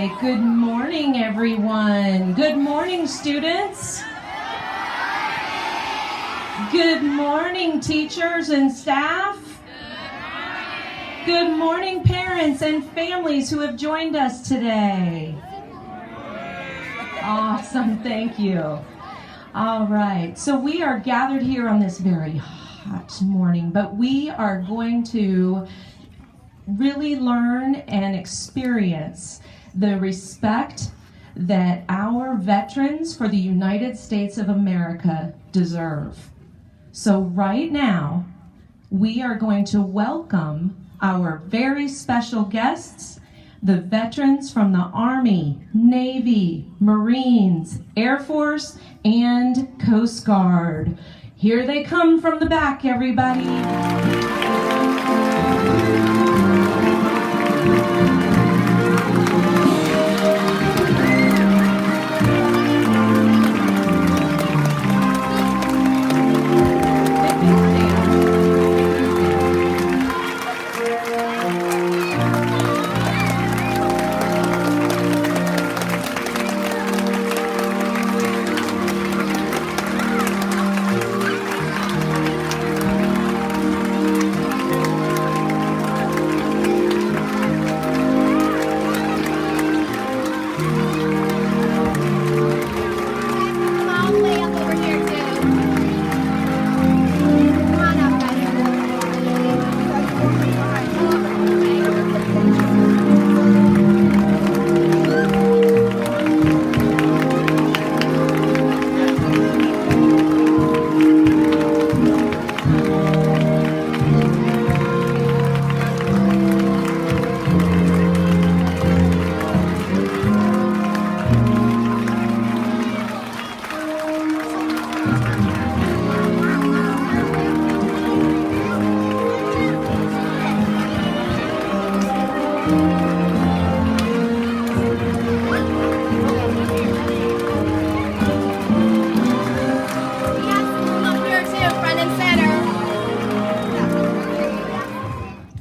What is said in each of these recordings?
right, good morning, everyone. Good morning, students. Good morning, teachers and staff. Good morning, parents and families who have joined us today. Awesome, thank you. All right, so we are gathered here on this very hot morning, but we are going to really learn and experience the respect that our veterans for the United States of America deserve. So right now, we are going to welcome our very special guests, the veterans from the Army, Navy, Marines, Air Force, and Coast Guard. Here they come from the back, everybody.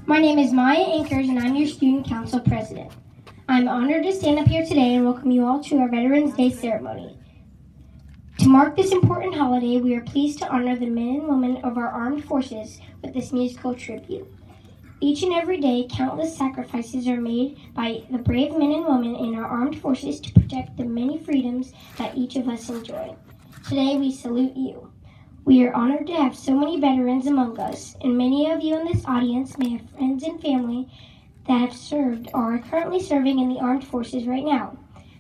My name is Maya Ankers, and I'm your Student Council President. I'm honored to stand up here today and welcome you all to our Veterans Day ceremony. To mark this important holiday, we are pleased to honor the men and women of our armed forces with this musical tribute. Each and every day, countless sacrifices are made by the brave men and women in our armed forces to protect the many freedoms that each of us enjoy. Today, we salute you. We are honored to have so many veterans among us, and many of you in this audience may have friends and family that have served or are currently serving in the armed forces right now.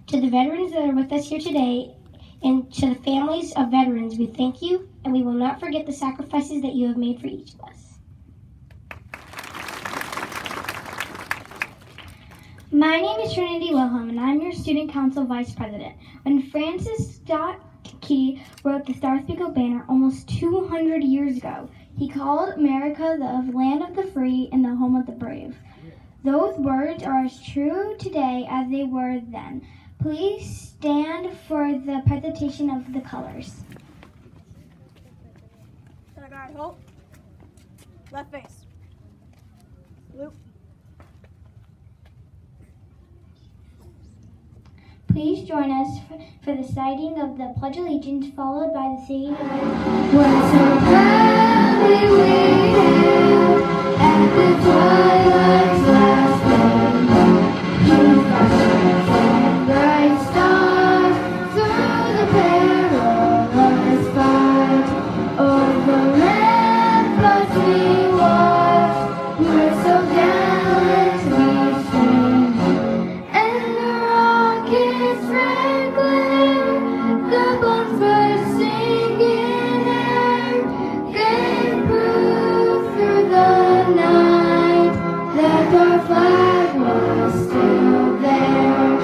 To the veterans that are with us here today, and to the families of veterans, we thank you, and we will not forget the sacrifices that you have made for each of us. My name is Trinity Wilhelm, and I'm your Student Council Vice President. When Francis Scott Key wrote the Star Spangled Banner almost 200 years ago, he called America the land of the free and the home of the brave. Those words are as true today as they were then. Please stand for the presentation of the colors. Center guard, hold. Left face. Loop. Please join us for the citing of the Pledge of Allegiance, followed by the singing of We're so proudly we hailed at the twilight's last day. You flashed a bright star through the perilous fight. Over ramparts we watched. We're so gallant we sing, and the rockets red glare, the bonfires sing in air, gave proof through the night that our flag was still there.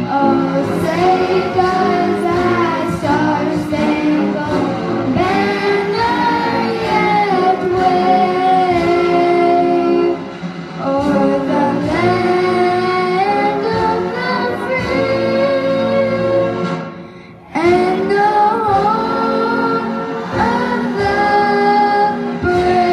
Oh, say does that star-spangled banner yet wave o'er the land of the free and the home of the brave?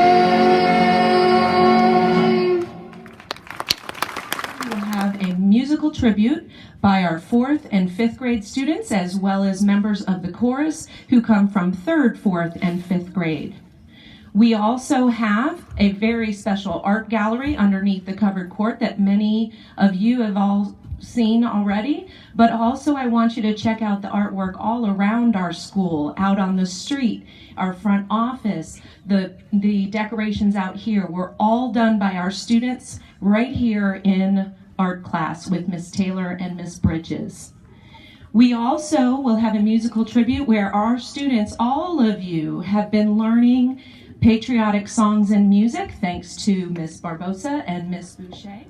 we will have a musical tribute by our 4th and 5th grade students, as well as members of the chorus who come from 3rd, 4th, and 5th grade. We also have a very special art gallery underneath the covered court that many of you have all seen already, but also I want you to check out the artwork all around our school, out on the street, our front office, the decorations out here were all done by our students right here in art class with Miss Taylor and Miss Bridges. We also will have a musical tribute where our students, all of you, have been learning patriotic songs and music thanks to Miss Barbosa and Miss Boucher.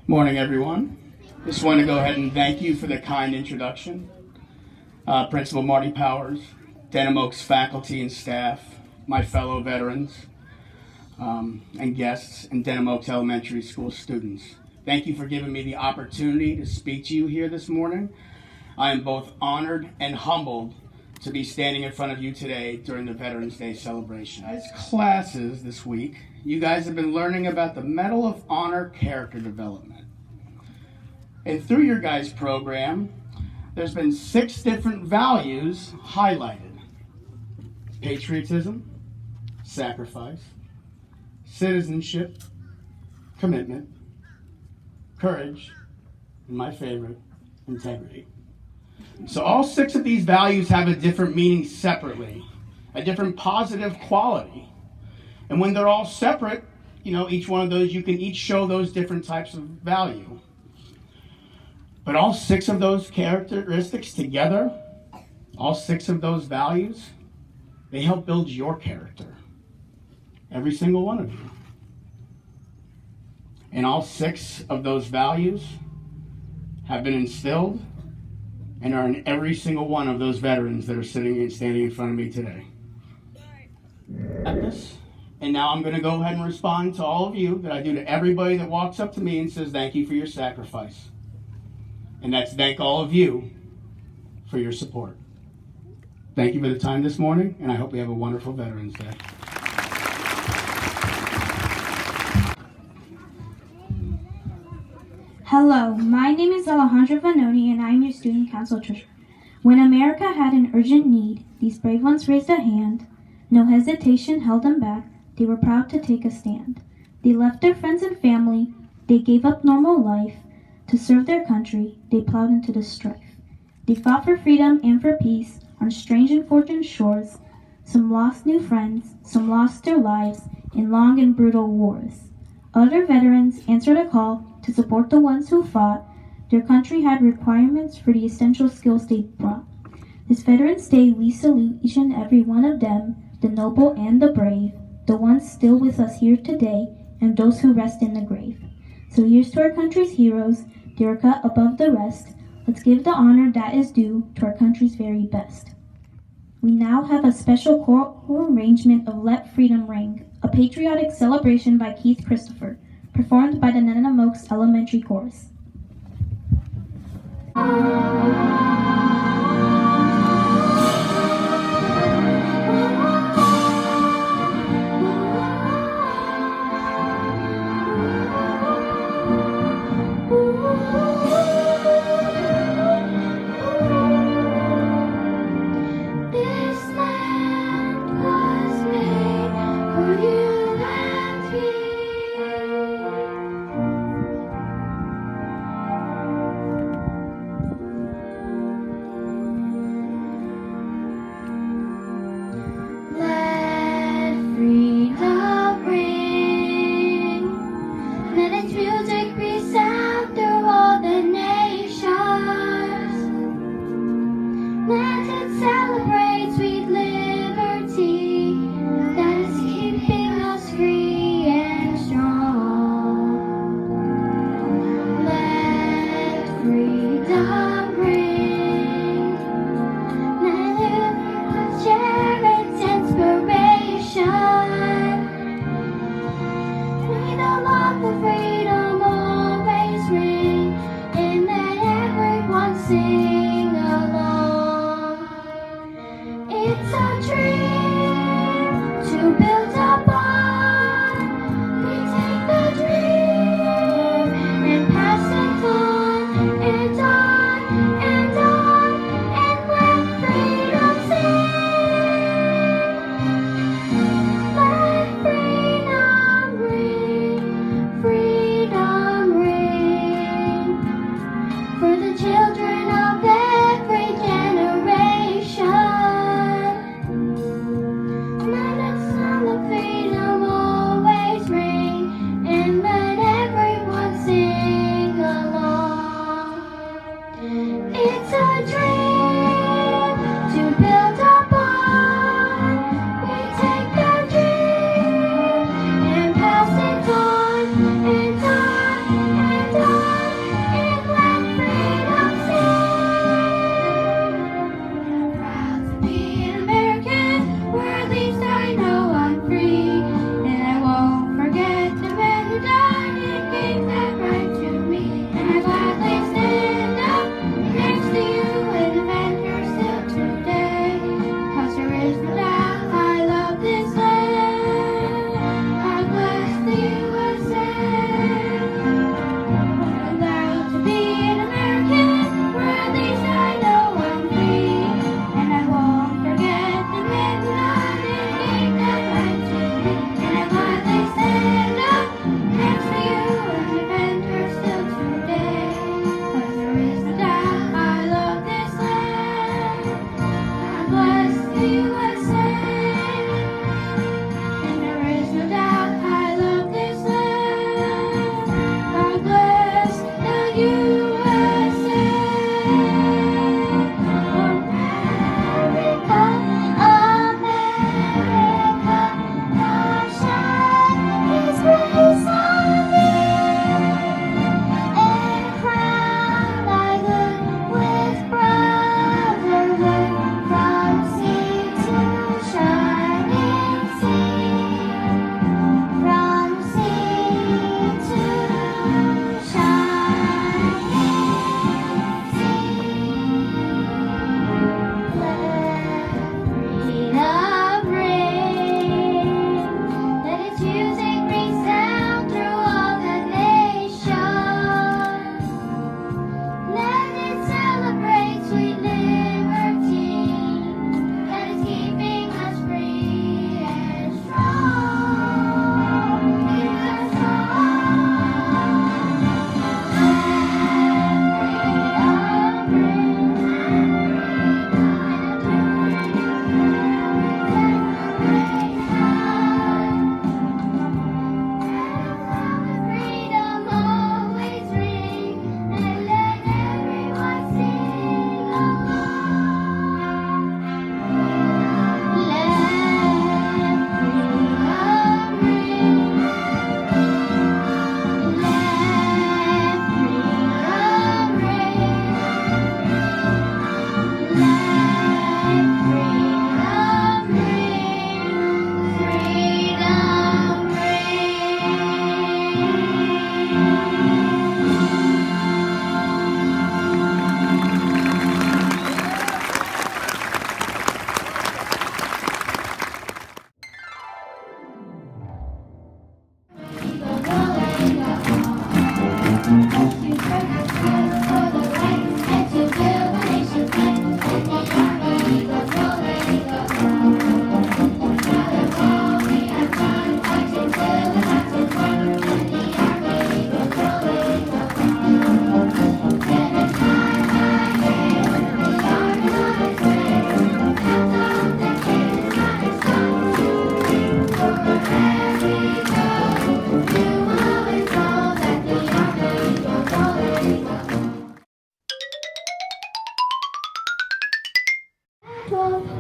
Morning, everyone. Just want to go ahead and thank you for the kind introduction. Principal Marty Powers, Denham Oaks faculty and staff, my fellow veterans and guests, and Denham Oaks Elementary School students. Thank you for giving me the opportunity to speak to you here this morning. I am both honored and humbled to be standing in front of you today during the Veterans Day celebration. As classes this week, you guys have been learning about the Medal of Honor character development. And through your guys' program, there's been 6 different values highlighted: patriotism, sacrifice, citizenship, commitment, courage, and my favorite, integrity. So all 6 of these values have a different meaning separately, a different positive quality. And when they're all separate, each one of those, you can each show those different types of value. But all 6 of those characteristics together, all 6 of those values, they help build your character. Every single one of you. And all 6 of those values have been instilled and are in every single one of those veterans that are standing in front of me today. And now I'm going to go ahead and respond to all of you that I do to everybody that walks up to me and says, thank you for your sacrifice. And that's thank all of you for your support. Thank you for the time this morning, and I hope we have a wonderful Veterans Day. Hello, my name is Alejandra Vanoni, and I am your Student Council Treasurer. When America had an urgent need, these brave ones raised a hand. No hesitation held them back. They were proud to take a stand. They left their friends and family. They gave up normal life. To serve their country, they plowed into the strife. They fought for freedom and for peace on strange and fortunate shores. Some lost new friends, some lost their lives in long and brutal wars. Other veterans answered a call to support the ones who fought. Their country had requirements for the essential skills they brought. This Veterans Day, we salute each and every one of them, the noble and the brave, the ones still with us here today, and those who rest in the grave. So here's to our country's heroes. They are cut above the rest. Let's give the honor that is due to our country's very best. We now have a special choral arrangement of Let Freedom Ring, a patriotic celebration by Keith Christopher, performed by the Denham Oaks Elementary Chorus. Freedom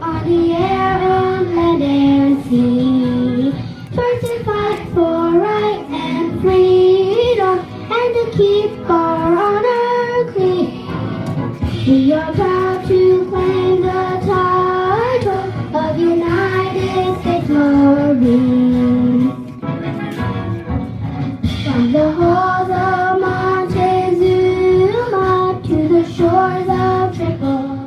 On the air, on land and sea, first to fight for right and freedom, and to keep our honor clean. We are proud to claim the title of United States Marine. From the halls of Montezuma to the shores of Tripoli.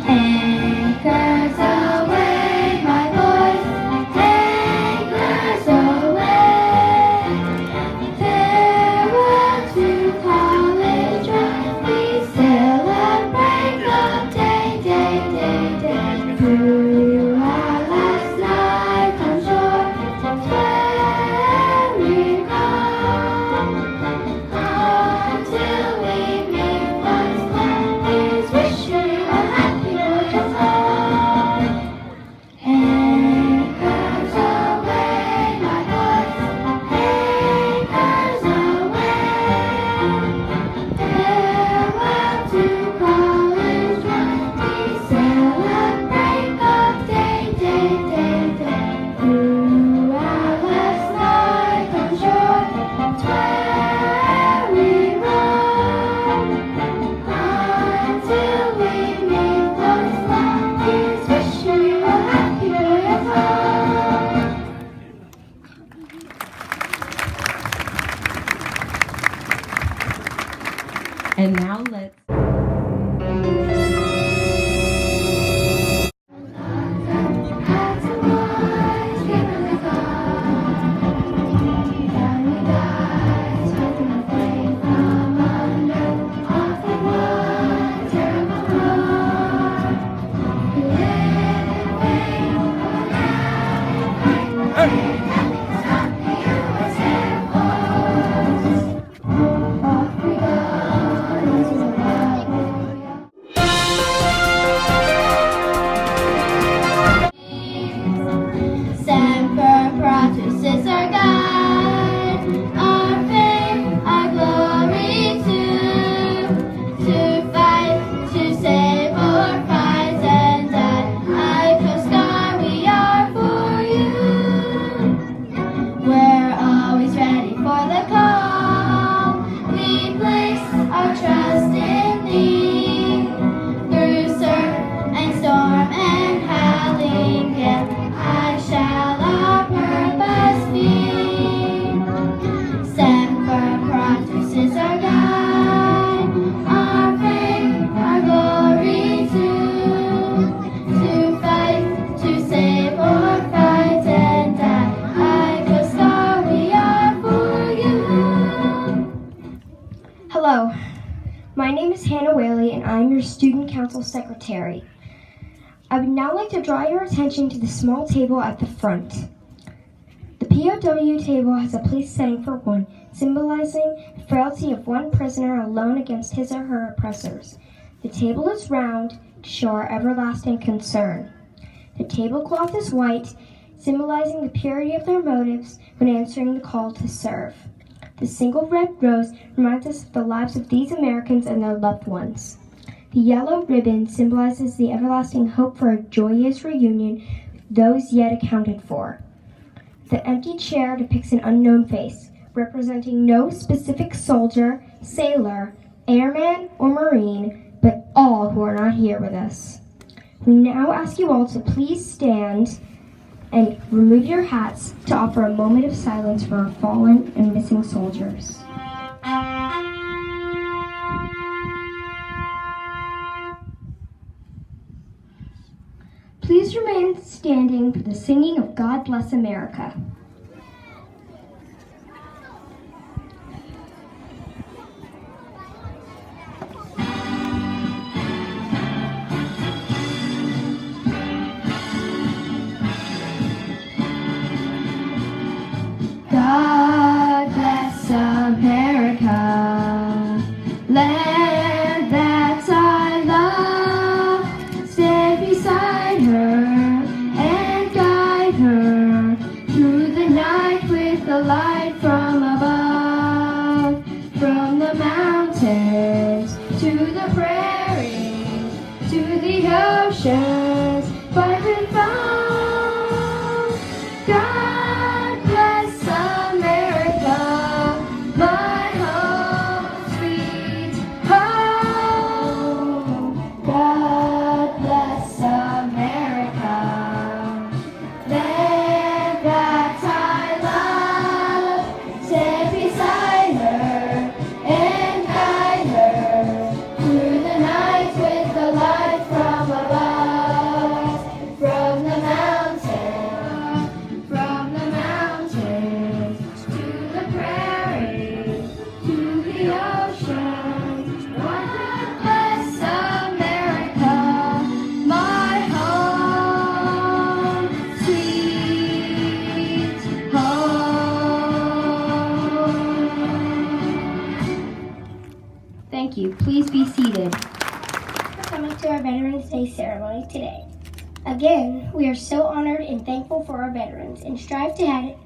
Anchors away, my boys, anchors away. Farewell to college life, we celebrate the day. Through our last night on shore, where we come, until we meet once more. Please wish you a happy voyage home. Anchors away, my boys, anchors away. Farewell to college life, we celebrate the day. Through our last night on shore, where we roam, until we meet once more. Please wish you a happy voyage home. And now let's. Semper Paratus is our guide, our fame, our glory to fight, to save our prize and die. I Coast Guard, we are for you. We're always ready for the call. We place our trust in thee. Through surf and storm and howling gale, I shall our purpose be. Semper Paratus is our guide, our fame, our glory to fight, to save or fight and die. I Coast Guard, we are for you. Hello, my name is Hannah Whaley and I'm your Student Council Secretary. I would now like to draw your attention to the small table at the front. The POW table has a place setting for one, symbolizing the frailty of one prisoner alone against his or her oppressors. The table is round to show our everlasting concern. The tablecloth is white, symbolizing the purity of their motives when answering the call to serve. The single red rose reminds us of the lives of these Americans and their loved ones. The yellow ribbon symbolizes the everlasting hope for a joyous reunion with those yet accounted for. The empty chair depicts an unknown face, representing no specific soldier, sailor, airman, or marine, but all who are not here with us. We now ask you all to please stand and remove your hats to offer a moment of silence for our fallen and missing soldiers. Please remain standing for the singing of God Bless America. the light from above, from the mountains to the prairies, to the oceans, five and found. God bless America, my home, sweet home. God bless America, land that I love. Stand beside her and guide her through the night with the light from above, from the mountains to the prairies, to the ocean. God bless America, my home, sweet home. Thank you. Please be seated. Coming to our Veterans Day ceremony today. Again, we are so honored and thankful for our veterans and strive to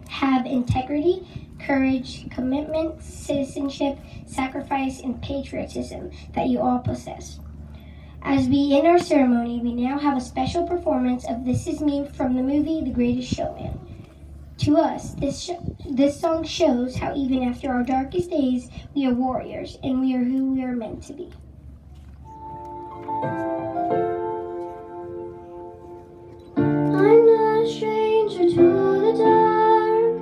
have integrity, courage, commitment, citizenship, sacrifice, and patriotism that you all possess. As we end our ceremony, we now have a special performance of This Is Me from the movie The Greatest Showman. To us, this song shows how even after our darkest days, we are warriors and we are who we are meant to be. I'm not a stranger to the dark.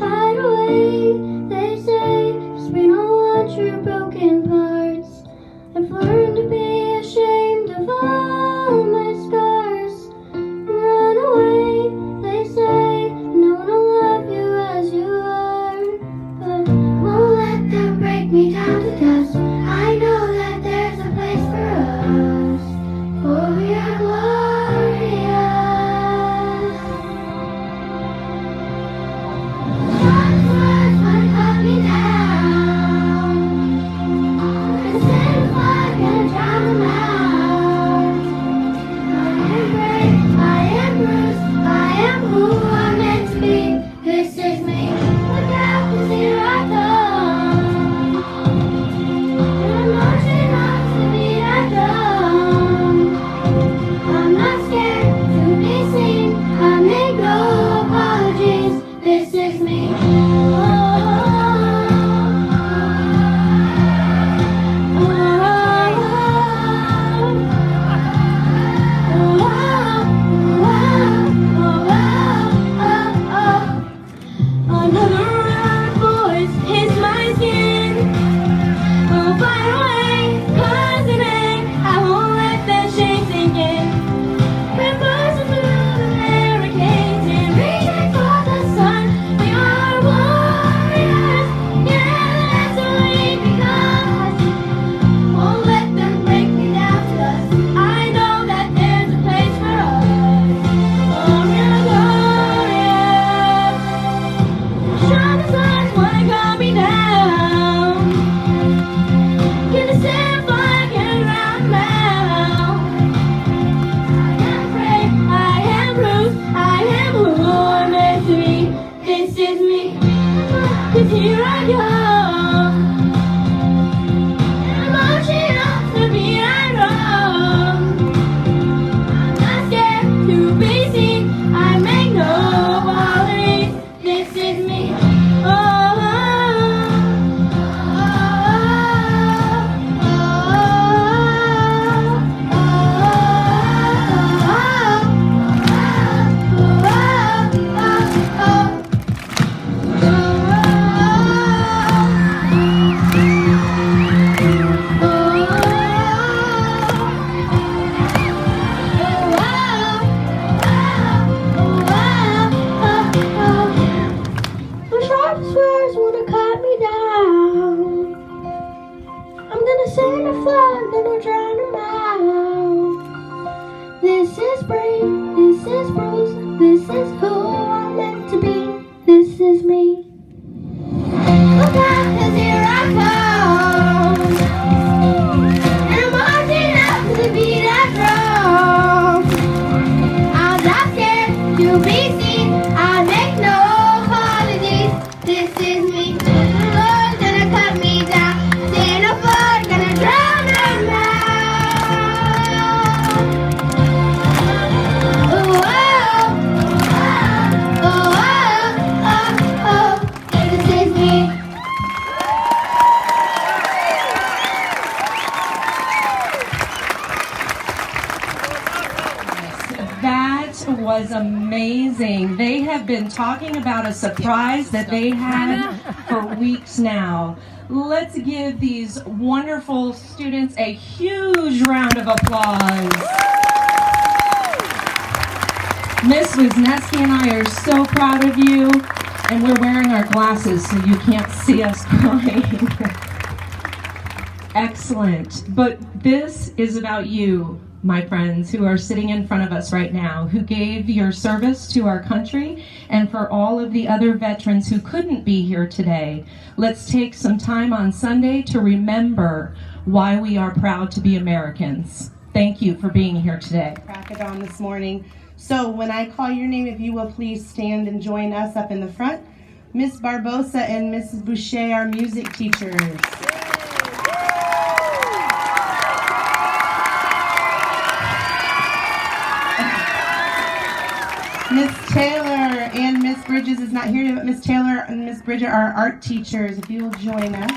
Hide away, they say, 'cause we don't want your broken parts. I've learned to be ashamed of all my scars. Run away, they say, no one will love you as you are. But won't let them break me down to dust. I know that there's a place for us. been talking about a surprise that they had for weeks now. Let's give these wonderful students a huge round of applause. Miss Wisniewski and I are so proud of you, and we're wearing our glasses so you can't see us crying. Excellent. But this is about you, my friends, who are sitting in front of us right now, who gave your service to our country, and for all of the other veterans who couldn't be here today. Let's take some time on Sunday to remember why we are proud to be Americans. Thank you for being here today. Crack it on this morning. So when I call your name, if you will please stand and join us up in the front. Miss Barbosa and Mrs. Boucher, our music teachers. Miss Taylor and Miss Bridges is not here today, but Miss Taylor and Miss Bridget are our art teachers. If you will join us.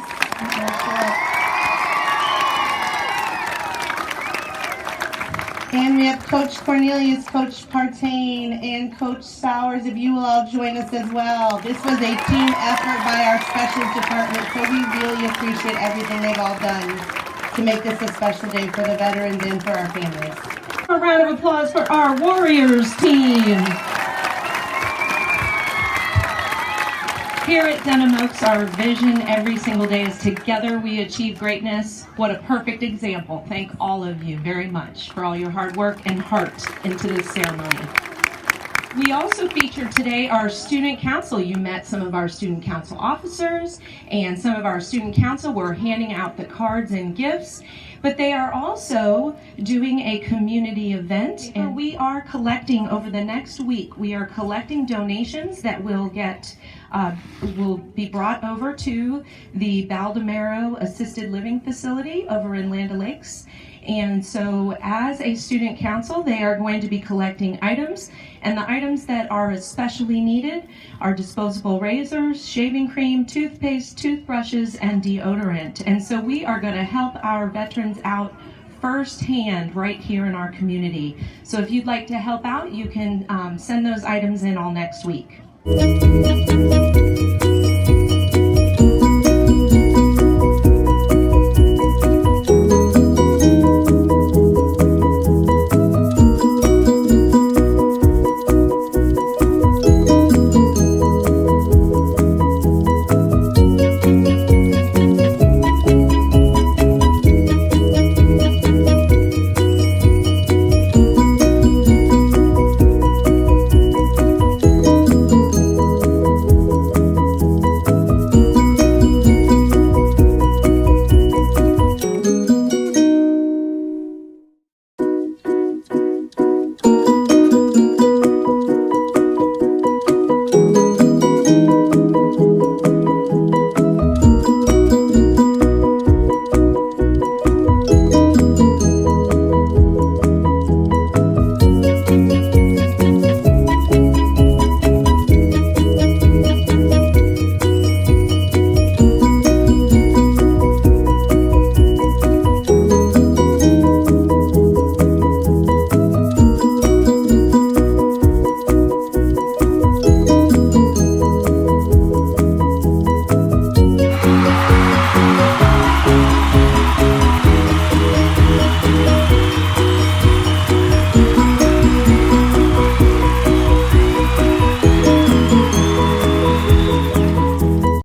And we have Coach Cornelius, Coach Partain, and Coach Sowers. If you will all join us as well. This was a team effort by our specials department, so we really appreciate everything they've all done to make this a special day for the veterans and for our families. A round of applause for our Warriors team. Here at Denham Oaks, our vision every single day is together we achieve greatness. What a perfect example. Thank all of you very much for all your hard work and heart into this ceremony. We also featured today our student council. You met some of our student council officers, and some of our student council were handing out the cards and gifts. But they are also doing a community event, and we are collecting over the next week. We are collecting donations that will be brought over to the Baldomero Assisted Living Facility over in Land O'Lakes. And so as a student council, they are going to be collecting items, and the items that are especially needed are disposable razors, shaving cream, toothpaste, toothbrushes, and deodorant. And so we are going to help our veterans out firsthand right here in our community. So if you'd like to help out, you can send those items in all next week.